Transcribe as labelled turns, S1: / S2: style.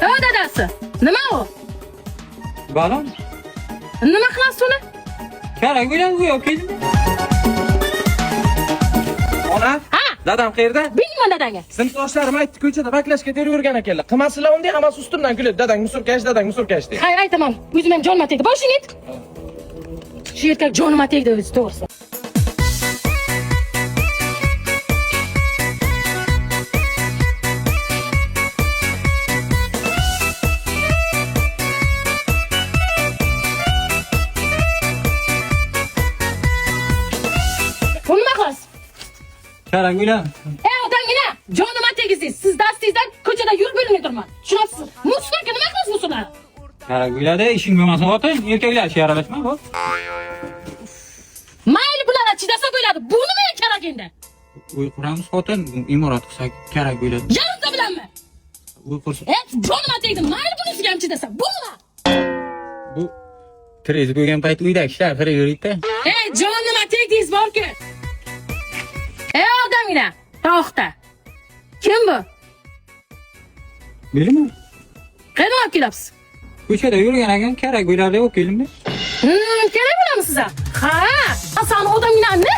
S1: Ha dadasi. Nima u?
S2: Balon.
S1: Nima qilasiz uni?
S2: Kerak bo'ladi bu yo'q keldi. Ona?
S1: Ha?
S2: Dadam qayerda?
S1: Bilmayman dadangga.
S2: Sinfdoshlarim aytdi, ko'chada baklashga ter yurgan ekanlar. Qilmasizlar unda, hammasi ustimdan kuladi. Dadang musurkash deb.
S1: Hayır aytaman. O'zim ham jonima tegdi. Boshing yet. Shu erkak jonima tegdi o'zi to'g'risi. Bu nima qilasiz?
S2: Kerak bo'ladi.
S1: Odamgina jonima tegisiz. Siz dastingizdan ko'chada yurib bo'lmay turman. Tushunasiz? Musulga nima qilasiz musullar?
S2: Kerak bo'ladi, ishing bo'lmasa xotin, erkaklar ishi aralashma bu.
S1: Mayli bularga chidasa bo'ladi. Bu nima kerak endi?
S2: Uy quramiz xotin, imorat qilsak kerak bo'ladi.
S1: Yarimta bilanmi?
S2: Uy qursak.
S1: Jonima tegdi. Mayli bunisiga ham chidasa. Bu nima?
S2: Bu kriz bo'lgan payt uydagi ishlar qilib yuribdi.
S1: Jonima tegdingiz borku. Odamgina. To'xta. Kim bu?
S2: Bilmayman.
S1: Qayerdan olib kelyapsiz?
S2: Ko'chada yurgan ekan, kerak bo'ladi deb keldim.
S1: Kerak bo'ladimi sizga? Ha, sen odamgina ne